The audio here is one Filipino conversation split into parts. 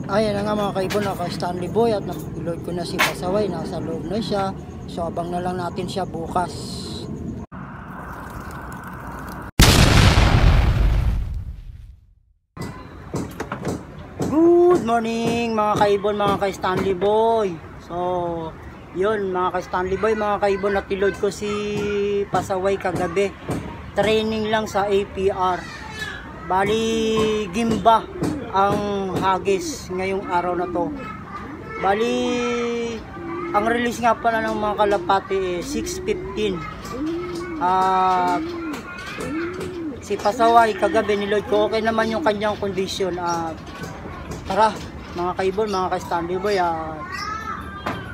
Ayan na nga mga kaibon, naka-Stanley Boy at nag-load ko na si Pasaway. Nasa loob na siya. So abang na lang natin siya bukas. Good morning mga kaibon, mga ka-Stanley Boy. So yun mga ka-Stanley Boy, mga kaibon, nag-load ko si Pasaway kagabi. Training lang sa APR. Bali Gimba ang hagis ngayong araw na to. Bali ang release nga pala ng mga kalapati 6:15. Si Pasaway kagabi niload ko, okay naman yung kanyang condition. Tara mga kaibon, mga ka-Stanley Boy,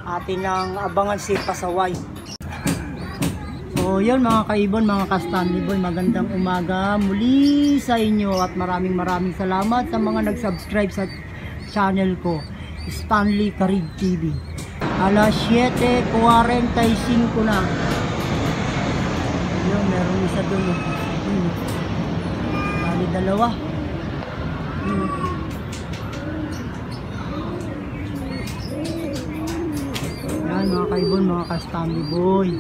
atin lang abangan si Pasaway. So yun mga kaibon, mga ka-Stanley Boy, magandang umaga muli sa inyo at maraming salamat sa mga nag-subscribe sa channel ko, Stanley Carig TV. Alas 7:45 na. Yun, merong isa doon. Bali dalawa. Yan mga kaibon, mga ka-Stanley Boy,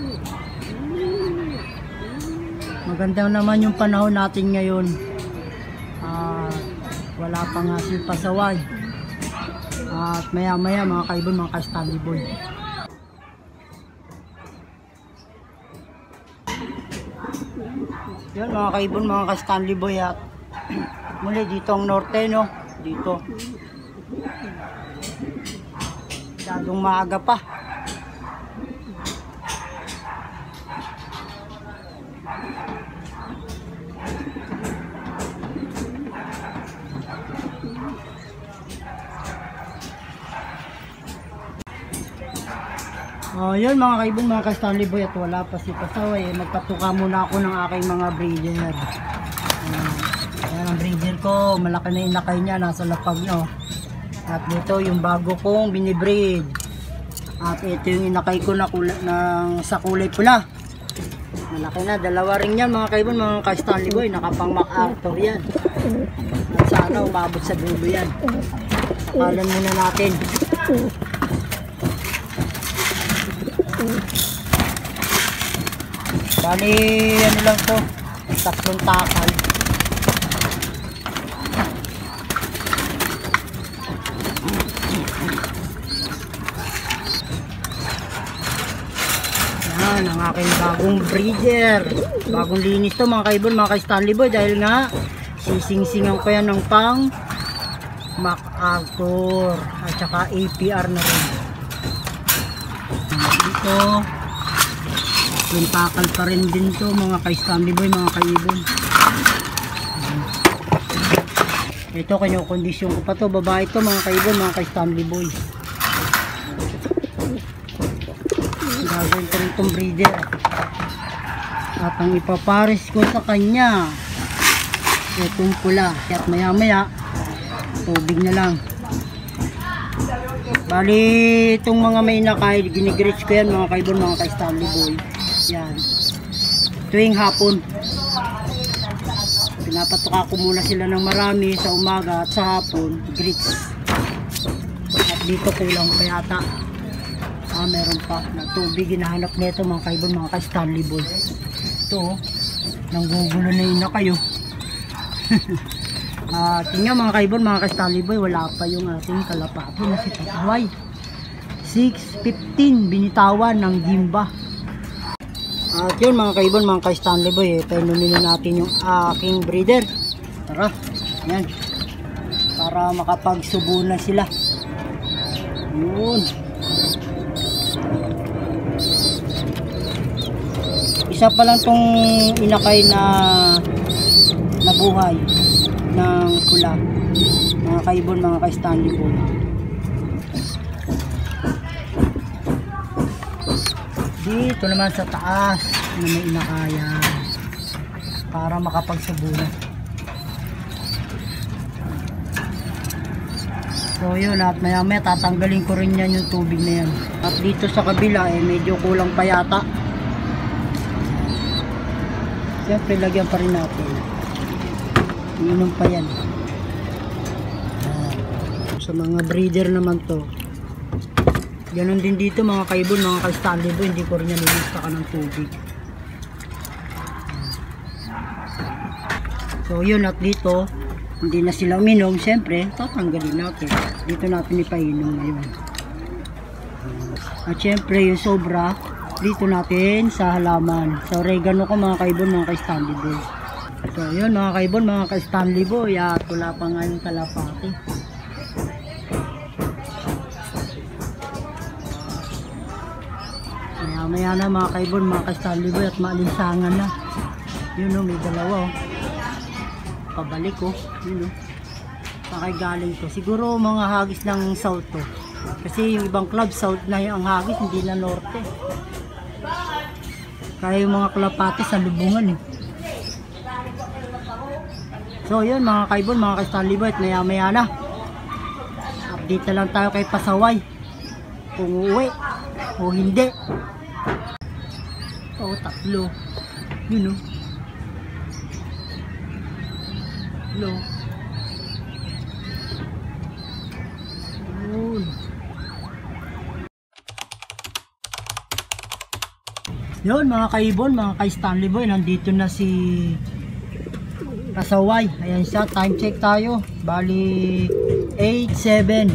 maganda naman yung panahon natin ngayon. Wala pa nga si Pasaway. At maya maya mga kaibon, mga ka-Stanley Boy, yan mga kaibon, mga ka-Stanley Boy, at muli dito ang norte, no? Dito masyadong maaga pa. Yun mga kaibon, mga ka-Stanley Boy, at wala pa si Pasaway. Magpatuka muna ako ng aking mga breeder. Ayan ang breeder ko, malaki na yung inakay niya, nasa lapag niya. At dito yung bago kong binibreed. At ito yung inakay ko na sa kulay pula. Malaki na, dalawa rin yan mga kaibon, mga ka-Stanley Boy, nakapang MacArthur yan. At sana umabot sa dulo yan. Sakalan muna natin. Bali ano lang to, 3 takal. Yan ang aking bagong breeder. Bagong linis to mga kaibon, mga ka-Stanley Boy, dahil nga sising-singan ko yan ng pang MacArthur at saka APR na rin. Dito yung takal pa rin din to mga ka-Stanley Boy, mga kaibon. Ito kanyang-kondisyon ko pa to, babae to mga kaibon, mga ka-Stanley Boy. Gagawin ko rin itong breeder. At ang ipapares ko sa kanya, itong pula. At maya maya tubig na lang. Bali itong mga may nakay, ginigreach ko yan mga kaibon, mga ka-Stanley Boy. Yan, tuwing hapon pinapatuka ko muna sila ng marami sa umaga at sa hapon, grits. At dito kulang pa yata, meron pa na tubig hinahanap nito mga kaibon, mga ka-Stanley Boy. Ito nanggugulo na yun na kayo. Tingnan mga kaibon, mga ka-Stanley Boy, wala pa yung ating kalapati na si Pasaway. 6:15 binitawan ng Gimba. At yun mga kaibon, mga ka-Stanley Boy, painumin na natin yung aking breeder. Tara, yan, para makapagsubo na sila. Yun, isa pa lang tong inakay na nabuhay ng pula mga kaibon, mga ka-Stanley Boy. Dito naman sa taas na may inakayan para makapagsubo na. So yun, at maya maya tatanggalin ko rin yan yung tubig na yan. At dito sa kabila medyo kulang pa yata. Siyempre lagyan pa rin natin. Iinom pa yan. sa mga breeder naman to. Ganon din dito mga kaibon, mga ka-Stanley Boy, hindi ko rin yan nilista ka ng tubig. So yun, at dito hindi na sila uminom, syempre tatanggalin natin. Dito natin ipainom ngayon. At syempre yung sobra dito natin sa halaman. Sa oregano ko mga kaibon, mga ka-Stanley Boy. So yun mga kaibon, mga ka-Stanley Boy, at wala pa nga yung kalapati. Maya na mga kaibon, mga ka-Stanley Boy, at maalinsangan na. Yun o, may dalawa o. Pabalik o. Yun o. Pakigaling to. Siguro mga hagis ng south to. Kasi yung ibang club south na yung hagis, hindi na norte. Kaya yung mga kalapati sa lubungan eh. So yun mga kaibon, mga ka-Stanley Boy, at maya na. Update na lang tayo kay Pasaway. Kung uuwi o hindi. Oh, tatlo. Yun o. Hello. Yun mga kaibon, mga ka-Stanley Boy, nandito na si Pasaway. Ayan siya, time check tayo. Bali 8:07.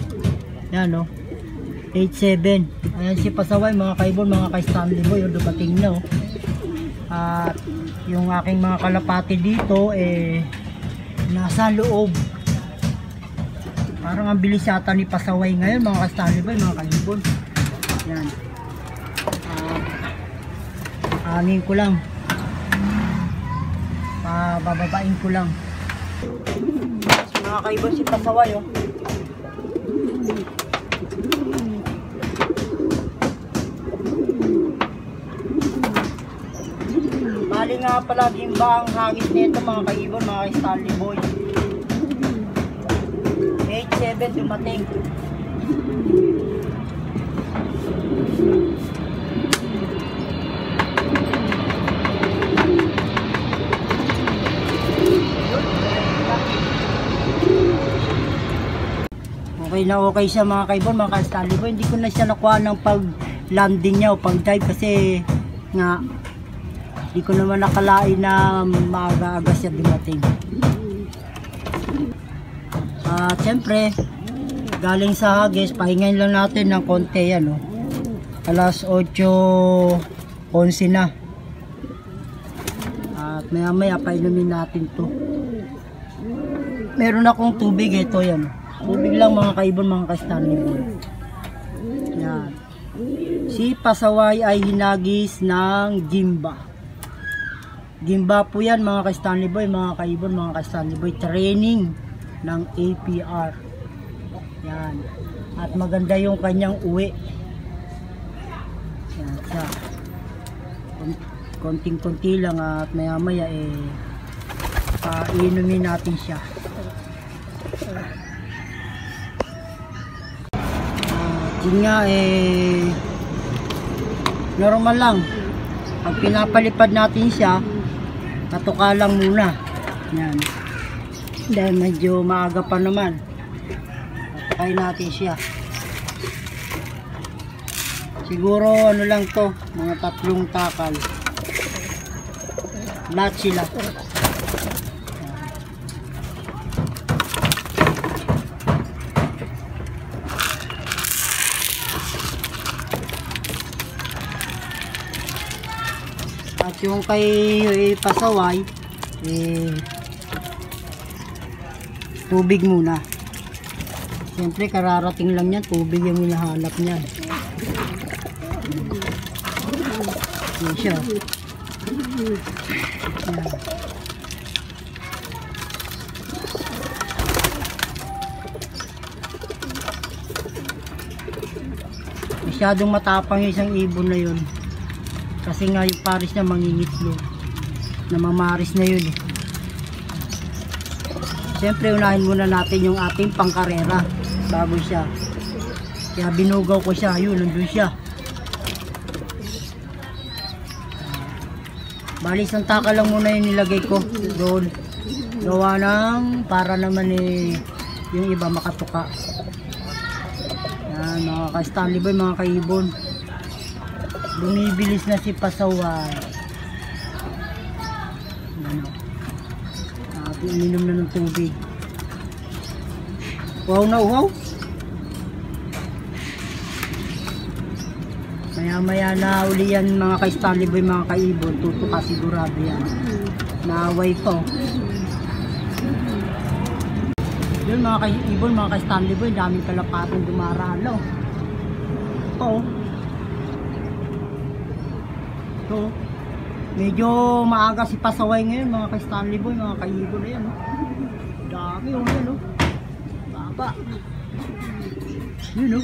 Yan o, 8:07. Ayan si Pasaway mga kaibon, mga ka-Stanley Boy, dumating na o. At yung aking mga kalapati dito nasa loob. Parang ang bilis yata ni Pasaway ngayon mga ka-Stanley Boy, mga kaibon. Yan. Hangin ko lang. Bababain ko lang. Mga kaibon, si Pasaway oh. Bali nga palaging ba ang hagis nito mga kaibon, mga ka-Stanley Boy. 8:07 dumating. Okay na okay siya mga kaibon, mga ka-Stanley Boy. Hindi ko na siya nakuha ng pag-landing niya o pag-dive kasi nga hindi ko naman nakalain na maaga-aga siya dumating. At syempre galing sa hagis, pahingayin lang natin ng konti yan oh. Alas 8:11 na. At maya maya painumin natin to. Meron akong tubig, ito yan. Tubig lang mga kaibon, mga ka-Stanley Boy. Yan. Si Pasaway ay hinagis ng Gimba. Gimba po yan mga ka-Stanley Boy, mga kaibon, mga ka-Stanley Boy. Training ng APR. Yan. At maganda yung kanyang uwi. Yan siya. Konting-konti lang at maya maya iinumin natin siya. Yun nga normal lang. Pag pinapalipad natin siya, katuka lang muna. Yan. Dahil medyo maaga pa naman. Katukain natin siya. Siguro ano lang to, mga 3 takal. Lahat sila. At yung kay Pasaway tubig muna. Siyempre kararating lang yan, tubig yung hinahanap niya. Yan siya. Yan. Masyadong matapang yung isang ibon na yun. Kasi nga yung pares niya mangingitlo. Namamaris na yun eh. Siyempre unahin muna natin yung ating pangkarera bago siya. Kaya binugaw ko siya. Yun, nandun siya. Bali isang taka lang muna yung nilagay ko doon. Gawa ng para naman yung iba makatuka. Yan mga ka-Stanley Boy, mga kaibon. Bumibilis na si pasaway. Yan o. Uminom na ng tubig. Wow na wow. Maya maya na uli yan mga ka-Stanley Boy, mga kaibon. Tutuka sigurado yan. Naaway pa. Yun mga kaibon, mga ka-Stanley Boy, daming kalapatong dumaralo. Ito. Ito. Medyo maaga si pasaway ngayon mga ka-Stanley Boy, mga kaibon na yan. Dami yung yan. Baba. Yun o.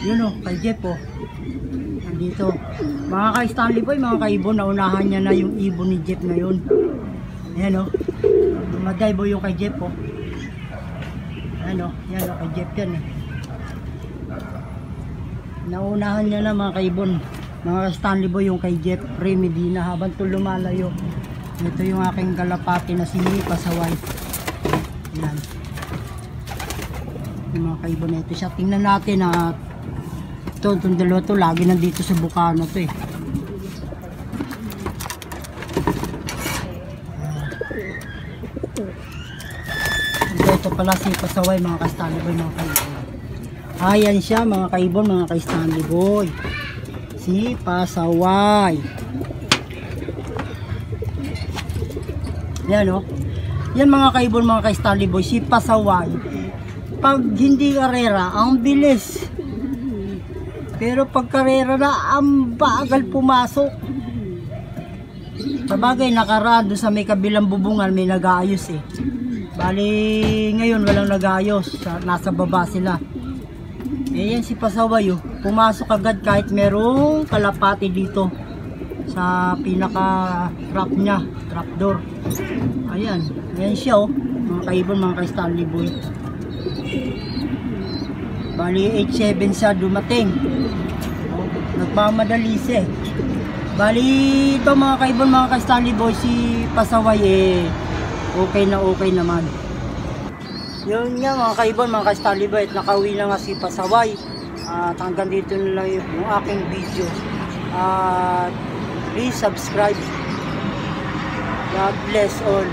Yun o, kay Jeff o. Nandito. Mga ka-Stanley Boy, mga kaibon, naunahan niya na yung ibon ni Jeff na yun. Ayan o. Dumaday bo yung kay Jeff o. Ayan o. Yan o, kay Jeff yan eh. Naunahan niya na mga kaibon. Mga ka-Stanley Boy yung kay Jeff Ray Medina habang ito lumalayo. Ito yung aking kalapati na si pasaway. Ayan. Yung mga kaibon na ito siya. Tingnan natin at itong dalawa to lagi nandito sa bukana to eh. Ito pala si pasaway mga ka-Stanley Boy, mga kaibon. Ayan siya mga kaibon, mga ka-Stanley Boy. Si pasaway. Yan o. Yan mga kaibon, mga ka-Stanley Boy, si pasaway. Pag hindi karera, ang bilis. Pero pag karera na, ang bagal pumasok. Sabagay, nakaraan doon sa may kabilang bubungan, may nag-aayos eh. Bali, ngayon walang nag-aayos. Nasa baba sila. Eh yan si pasaway oh. Pumasok agad kahit merong kalapati dito. Sa pinaka trap niya. Trap door. Ayan. Ayan siya oh. Mga kaibon, mga ka-Stanley Boy. Bali 8-7 siya dumating. Nagmamadali siya. Bali ito mga kaibon, mga ka-Stanley Boy, si pasaway eh okay na okay naman. Yun nga mga kaibon, mga ka-Stanley Boy, at nakauwi na nga si pasaway. At hanggang dito na lang yung aking video. Please subscribe. God bless all.